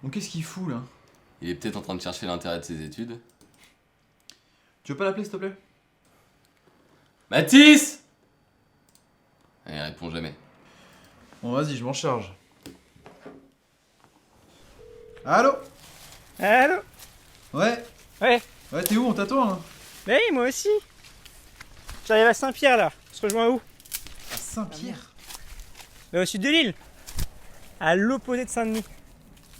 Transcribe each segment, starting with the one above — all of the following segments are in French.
Donc qu'est-ce qu'il fout là? Il est peut-être en train de chercher l'intérêt de ses études. Tu veux pas l'appeler s'il te plaît? Mathis! Il répond jamais. Bon vas-y, je m'en charge. Allô? Allô? Ouais? Ouais. Ouais, t'es où? On t'attend là? Bah oui, moi aussi. J'arrive à Saint-Pierre là. On se rejoint où? À Saint-Pierre? Au sud de l'île. À l'opposé de Saint-Denis.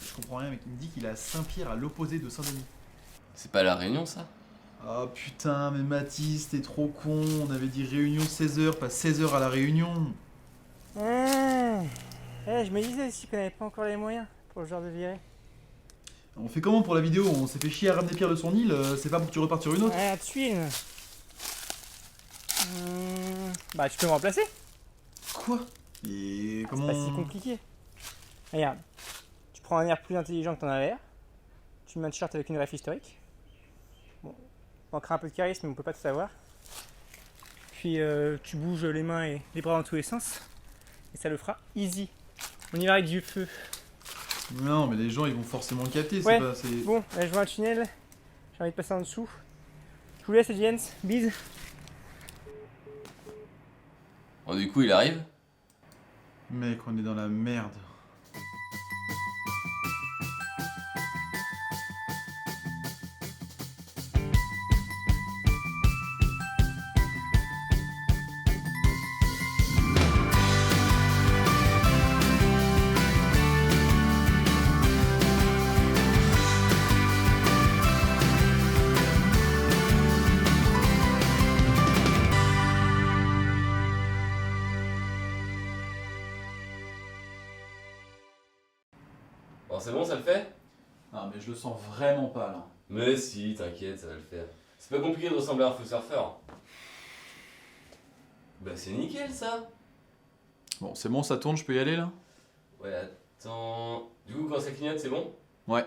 Je comprends rien, mec. Il me dit qu'il est à Saint-Pierre, à l'opposé de Saint-Denis. C'est pas la Réunion, ça? Oh putain, mais Mathis, t'es trop con. On avait dit réunion 16h, pas 16h à la réunion. Je me disais aussi qu'on n'avait pas encore les moyens pour le genre de virée. On fait comment pour la vidéo? On s'est fait chier à ramener Pierre de son île, c'est pas pour que tu repartes sur une autre? Ah, tuile. Bah, tu peux me remplacer. Quoi? Et C'est comment... pas si compliqué. Regarde. Tu prends un air plus intelligent que ton avers. Tu mets un t-shirt avec une ref historique. Bon, on manquera un peu de charisme, mais on peut pas tout savoir. Puis tu bouges les mains et les bras dans tous les sens. Et ça le fera easy. On y va avec du feu. Non, mais les gens ils vont forcément le capter, Ouais. c'est pas... c'est... Bon, là je vois un tunnel. J'ai envie de passer en dessous. Je vous laisse, Jens. Bise. Bon, du coup, il arrive. Mec, on est dans la merde. Bon, c'est bon, ça le fait? Ah, mais je le sens vraiment pas là. Mais si, t'inquiète, ça va le faire. C'est pas compliqué de ressembler à un faux surfeur. Bah, c'est nickel, ça! Bon, c'est bon, ça tourne, je peux y aller là? Ouais, attends... Du coup, quand ça clignote, c'est bon? Ouais.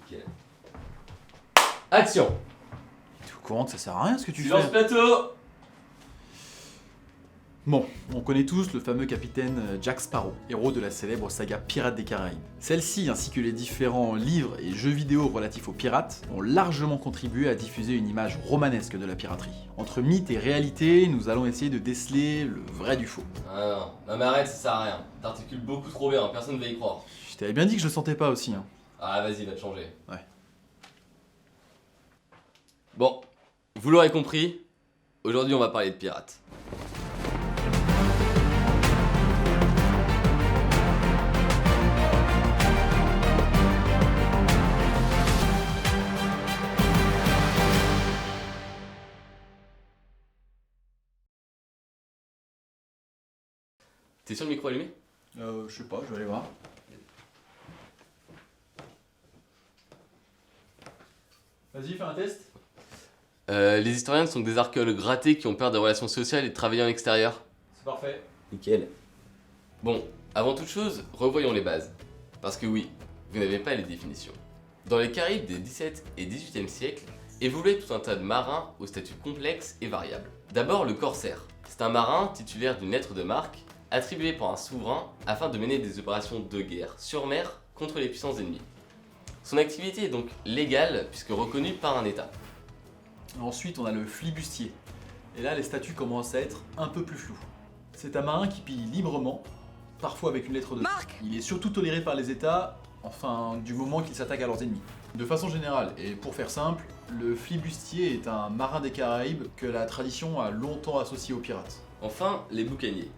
Nickel. Action! T'es au courant que ça sert à rien ce que tu Silence fais? plateau! Bon, on connaît tous le fameux capitaine Jack Sparrow, héros de la célèbre saga Pirates des Caraïbes. Celle-ci, ainsi que les différents livres et jeux vidéo relatifs aux pirates, ont largement contribué à diffuser une image romanesque de la piraterie. Entre mythe et réalité, nous allons essayer de déceler le vrai du faux. Ah non, mais arrête, ça sert à rien. T'articules beaucoup trop bien, personne ne va y croire. Je t'avais bien dit que je le sentais pas aussi. Hein. Ah, vas-y, va te changer. Ouais. Bon, vous l'aurez compris, aujourd'hui on va parler de pirates. T'es sur le micro allumé? Je sais pas, je vais aller voir. Vas-y, fais un test. Les historiens sont des archéologues ratés qui ont peur des relations sociales et de travailler en extérieur. C'est parfait. Nickel. Bon, avant toute chose, revoyons les bases. Parce que oui, vous n'avez pas les définitions. Dans les Caraïbes des 17 et 18e siècles, évoluait tout un tas de marins aux statuts complexes et variables. D'abord le corsaire. C'est un marin titulaire d'une lettre de marque attribuée par un souverain afin de mener des opérations de guerre sur mer contre les puissances ennemies. Son activité est donc légale puisque reconnue par un État. Ensuite, on a le flibustier. Et là, les statuts commencent à être un peu plus flous. C'est un marin qui pille librement, parfois avec une lettre de... Il est surtout toléré par les États, enfin, du moment qu'il s'attaque à leurs ennemis. De façon générale, et pour faire simple, le flibustier est un marin des Caraïbes que la tradition a longtemps associé aux pirates. Enfin, les boucaniers.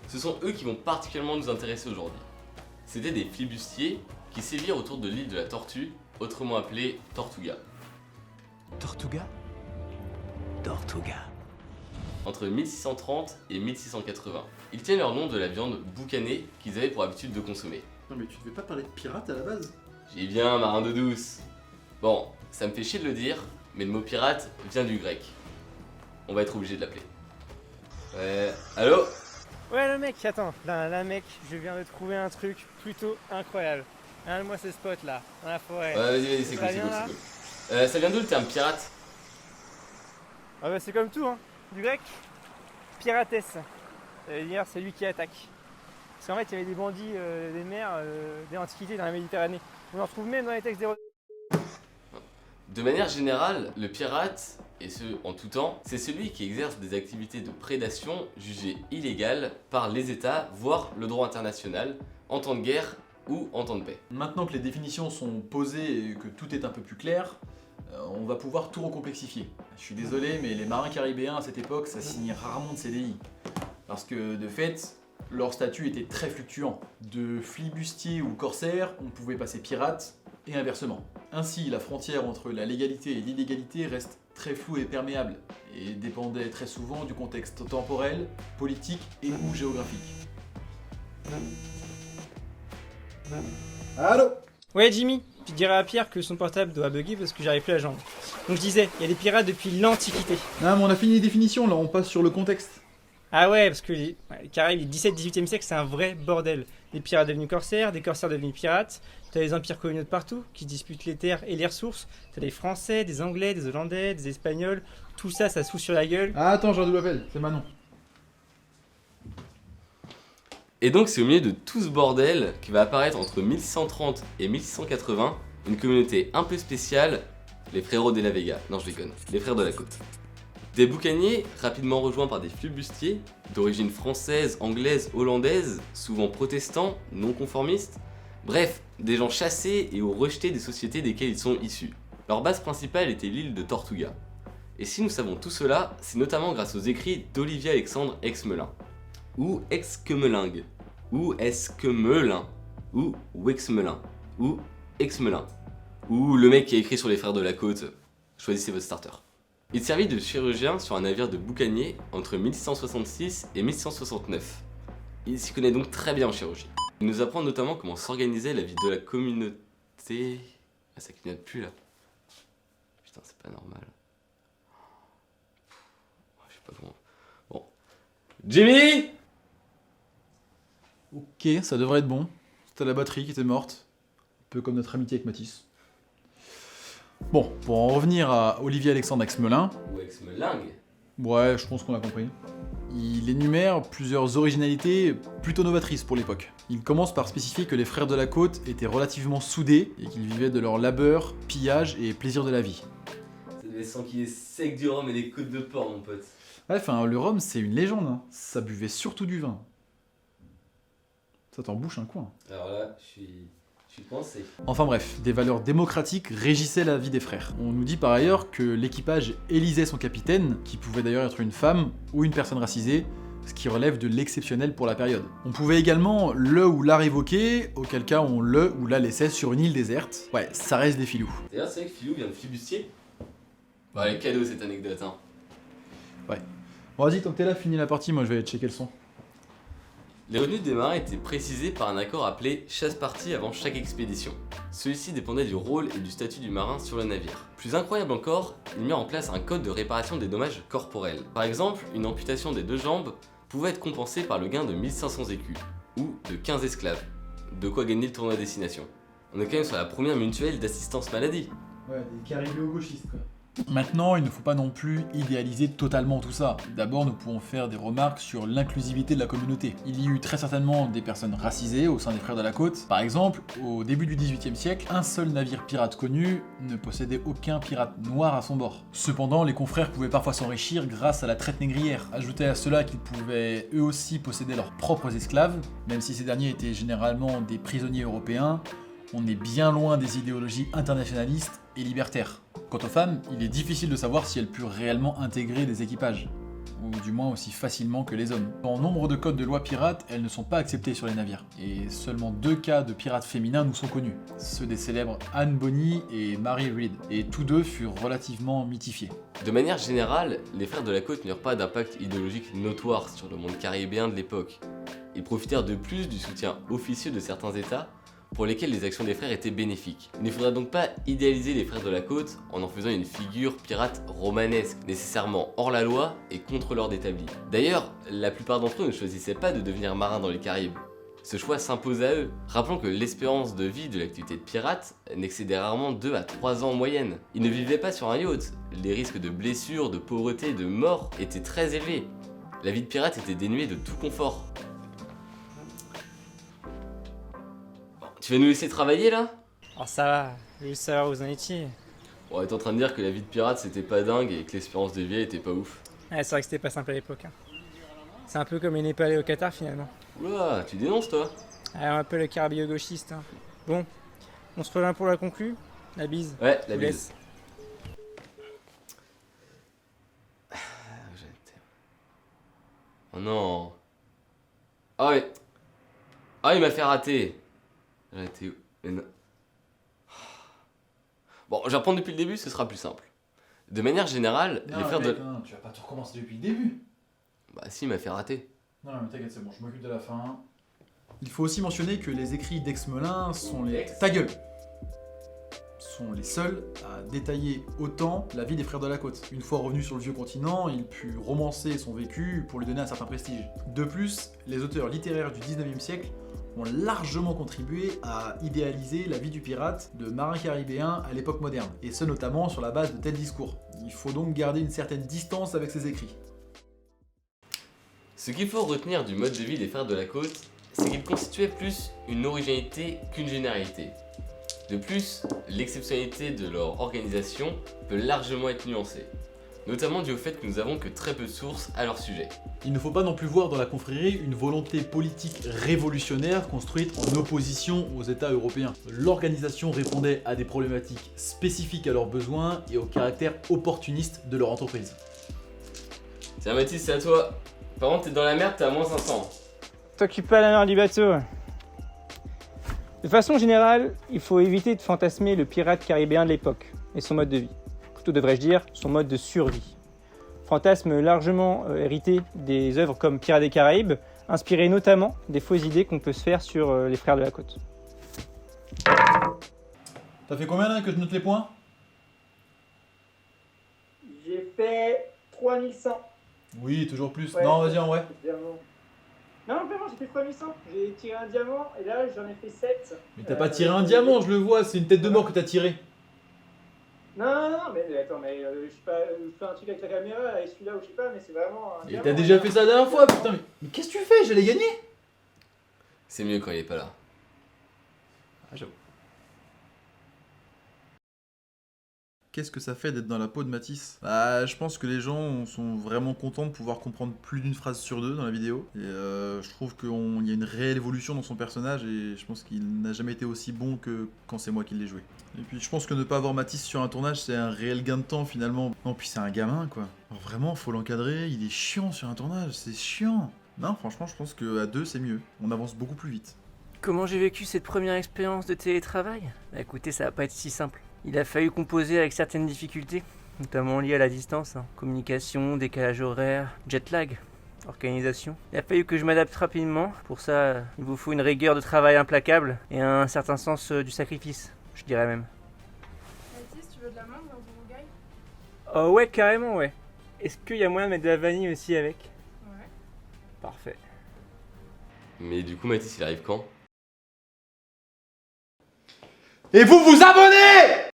Ce sont eux qui vont particulièrement nous intéresser aujourd'hui. C'étaient des flibustiers qui sévirent autour de l'île de la Tortue, autrement appelée Tortuga. Tortuga? Tortuga. Entre 1630 et 1680. Ils tiennent leur nom de la viande boucanée qu'ils avaient pour habitude de consommer. Non mais tu devais pas parler de pirates à la base? J'y viens, marin de douce. Bon, ça me fait chier de le dire, mais le mot pirate vient du grec. On va être obligé de l'appeler. Allô? Ouais, le mec, attends. Là, mec, je viens de trouver un truc plutôt incroyable. Regarde-moi ce spot là, dans la forêt. Ouais, vas-y, c'est cool, c'est bien, cool, là c'est cool. Ça vient d'où le terme pirate? Ah bah c'est comme tout, hein. Du grec, pirates. Ça veut dire celui qui attaque. Parce qu'en fait, il y avait des bandits des mers, des antiquités dans la Méditerranée. On en retrouve même dans les textes des... De manière générale, le pirate, et ce en tout temps, c'est celui qui exerce des activités de prédation jugées illégales par les États, voire le droit international, en temps de guerre ou en temps de paix. Maintenant que les définitions sont posées et que tout est un peu plus clair, on va pouvoir tout recomplexifier. Je suis désolé, mais les marins caribéens à cette époque, ça signait rarement de CDI. Parce que de fait, leur statut était très fluctuant. De flibustier ou corsaire, on pouvait passer pirate, et inversement. Ainsi, la frontière entre la légalité et l'illégalité reste très floue et perméable, et dépendait très souvent du contexte temporel, politique et ou géographique. Allô? Ouais, Jimmy, tu dirais à Pierre que son portable doit bugger parce que j'arrive plus à joindre. Donc je disais, il y a des pirates depuis l'Antiquité. Ah, mais on a fini les définitions, là, on passe sur le contexte. Ah ouais, parce que les Caraïbes, les 17-18e siècle, c'est un vrai bordel. Des pirates devenus corsaires, des corsaires devenus pirates. T'as les empires coloniaux de partout qui disputent les terres et les ressources. T'as des Français, des Anglais, des Hollandais, des Espagnols. Tout ça, ça se fout sur la gueule. Ah, attends, j'ai un double appel, c'est Manon. Et donc c'est au milieu de tout ce bordel qui va apparaître entre 1630 et 1680 une communauté un peu spéciale, les frérots de la Vega. Non, je déconne, les frères de la côte. Des boucaniers, rapidement rejoints par des flibustiers, d'origine française, anglaise, hollandaise, souvent protestants, non conformistes, bref, des gens chassés et ou rejetés des sociétés desquelles ils sont issus. Leur base principale était l'île de Tortuga. Et si nous savons tout cela, c'est notamment grâce aux écrits d'Olivier Alexandre Exmelin, ou Exquemelingue, ou Esquemelin, ou Wexmelin, ou Exmelin, ou le mec qui a écrit sur les frères de la côte. Choisissez votre starter. Il servit de chirurgien sur un navire de boucanier entre 1666 et 1669. Il s'y connaît donc très bien en chirurgie. Il nous apprend notamment comment s'organisait la vie de la communauté... Ah, ça clignote plus là. Putain, c'est pas normal. Je sais pas comment... Bon. Jimmy! Ok, ça devrait être bon. C'était la batterie qui était morte. Un peu comme notre amitié avec Matisse. Bon, pour en revenir à Olivier Alexandre Exmelin, Ou Exmelingue. ouais, je pense qu'on a compris. Il énumère plusieurs originalités plutôt novatrices pour l'époque. Il commence par spécifier que les frères de la côte étaient relativement soudés et qu'ils vivaient de leur labeur, pillage et plaisir de la vie. Ça devait s'enquiller sec du rhum et des côtes de porc, mon pote. Ouais, enfin, le rhum, c'est une légende, hein. Ça buvait surtout du vin. Ça t'en bouche un coin. Alors là, je suis coincé. Enfin bref, des valeurs démocratiques régissaient la vie des frères. On nous dit par ailleurs que l'équipage élisait son capitaine, qui pouvait d'ailleurs être une femme ou une personne racisée, ce qui relève de l'exceptionnel pour la période. On pouvait également le ou la révoquer, auquel cas on le ou la laissait sur une île déserte. Ouais, ça reste des filous. D'ailleurs, c'est vrai que Philou vient de flibustier. Bah, elle est cadeau cette anecdote, hein. Ouais. Bon, vas-y, tant que t'es là, finis la partie, moi je vais aller checker le son. Les revenus des marins étaient précisés par un accord appelé chasse-partie avant chaque expédition. Celui-ci dépendait du rôle et du statut du marin sur le navire. Plus incroyable encore, il mit en place un code de réparation des dommages corporels. Par exemple, une amputation des 2 jambes pouvait être compensée par le gain de 1500 écus, ou de 15 esclaves. De quoi gagner le tournoi à destination. On est quand même sur la première mutuelle d'assistance maladie. Ouais, des caribéo-gauchistes quoi. Maintenant, il ne faut pas non plus idéaliser totalement tout ça. D'abord, nous pouvons faire des remarques sur l'inclusivité de la communauté. Il y eut très certainement des personnes racisées au sein des frères de la côte. Par exemple, au début du XVIIIe siècle, un seul navire pirate connu ne possédait aucun pirate noir à son bord. Cependant, les confrères pouvaient parfois s'enrichir grâce à la traite négrière. Ajoutez à cela qu'ils pouvaient eux aussi posséder leurs propres esclaves, même si ces derniers étaient généralement des prisonniers européens. On est bien loin des idéologies internationalistes et libertaires. Quant aux femmes, il est difficile de savoir si elles purent réellement intégrer des équipages, ou du moins aussi facilement que les hommes. En nombre de codes de loi pirates, elles ne sont pas acceptées sur les navires, et seulement 2 cas de pirates féminins nous sont connus, ceux des célèbres Anne Bonny et Mary Read, et tous deux furent relativement mythifiés. De manière générale, les frères de la côte n'eurent pas d'impact idéologique notoire sur le monde caribéen de l'époque. Ils profitèrent de plus du soutien officieux de certains États, pour lesquels les actions des frères étaient bénéfiques. Il ne faudra donc pas idéaliser les frères de la côte en faisant une figure pirate romanesque, nécessairement hors la loi et contre l'ordre établi. D'ailleurs, la plupart d'entre eux ne choisissaient pas de devenir marins dans les Caraïbes. Ce choix s'impose à eux. Rappelons que l'espérance de vie de l'activité de pirate n'excédait rarement 2 à 3 ans en moyenne. Ils ne vivaient pas sur un yacht. Les risques de blessures, de pauvreté et de mort étaient très élevés. La vie de pirate était dénuée de tout confort. tu vas nous laisser travailler là? Alors ça va, je veux juste savoir où vous en étiez. Bon, t'es en train de dire que la vie de pirate c'était pas dingue et que l'espérance de vie était pas ouf. Ouais, c'est vrai que c'était pas simple à l'époque. Hein. C'est un peu comme les Népalais au Qatar finalement. Oula, tu dénonces toi? Ouais, un peu le carabio gauchiste. Hein. Bon, on se rejoint pour la conclue. La bise. Ouais, Je la vous bise. laisse. Oh non. Ah ouais. Ah, il m'a fait rater. J'en étais où? Mais non. Bon, je vais reprendre depuis le début, ce sera plus simple. De manière générale, Non, les frères mec, de... non, tu vas pas tout recommencer depuis le début. Bah si, il m'a fait rater. Non, mais t'inquiète, c'est bon, je m'occupe de la fin. Il faut aussi mentionner que les écrits d'Aix-Melin sont les... Ta gueule sont les seuls à détailler autant la vie des frères de la côte. Une fois revenu sur le vieux continent, il put romancer son vécu pour lui donner un certain prestige. De plus, les auteurs littéraires du 19e siècle ont largement contribué à idéaliser la vie du pirate de marin caribéen à l'époque moderne, et ce notamment sur la base de tels discours. Il faut donc garder une certaine distance avec ces écrits. Ce qu'il faut retenir du mode de vie des frères de la côte, c'est qu'il constituait plus une originalité qu'une généralité. De plus, l'exceptionnalité de leur organisation peut largement être nuancée, notamment dû au fait que nous avons que très peu de sources à leur sujet. Il ne faut pas non plus voir dans la confrérie une volonté politique révolutionnaire construite en opposition aux États européens. L'organisation répondait à des problématiques spécifiques à leurs besoins et au caractère opportuniste de leur entreprise. Tiens Mathis, c'est à toi. Par contre, t'es dans la merde, t'es à moins 500. T'occupe pas la mer du bateau. De façon générale, il faut éviter de fantasmer le pirate caribéen de l'époque et son mode de vie. Plutôt devrais-je dire son mode de survie. Fantasme largement hérité des œuvres comme Pirates des Caraïbes, inspiré notamment des fausses idées qu'on peut se faire sur les frères de la côte. T'as fait combien là que je note les points? J'ai fait 3100. Oui, toujours plus. Ouais. Non, vas-y en vrai. Non, vraiment, j'ai fait 3100. J'ai tiré un diamant et là, j'en ai fait 7. Mais t'as pas tiré un diamant, je le vois, c'est une tête de mort que t'as tiré. Non, mais attends, mais je sais pas, je fais un truc avec la caméra et celui-là ou je sais pas, mais c'est vraiment un Et diamant. t'as déjà fait ça la dernière fois, putain, mais qu'est-ce que tu fais? J'allais gagner. C'est mieux quand il est pas là. Ah, j'avoue. Qu'est-ce que ça fait d'être dans la peau de Matisse? Bah, je pense que les gens sont vraiment contents de pouvoir comprendre plus d'une phrase sur deux dans la vidéo. Et je trouve qu'il y a une réelle évolution dans son personnage et je pense qu'il n'a jamais été aussi bon que quand c'est moi qui l'ai joué. Et puis je pense que ne pas avoir Matisse sur un tournage, c'est un réel gain de temps finalement. Non, puis c'est un gamin quoi. Alors vraiment, faut l'encadrer, il est chiant sur un tournage, c'est chiant. Non, franchement, je pense qu'à deux, c'est mieux. On avance beaucoup plus vite. Comment j'ai vécu cette première expérience de télétravail? Bah écoutez, ça va pas être si simple. Il a fallu composer avec certaines difficultés, notamment liées à la distance, communication, décalage horaire, jet lag, organisation. Il a fallu que je m'adapte rapidement. Pour ça, il vous faut une rigueur de travail implacable et un certain sens du sacrifice, je dirais même. Mathis, tu veux de la mangue dans ton rougail? Oh ouais, carrément, ouais. Est-ce qu'il y a moyen de mettre de la vanille aussi avec? Ouais. Parfait. Mais du coup, Mathis, il arrive quand? Et vous vous abonnez!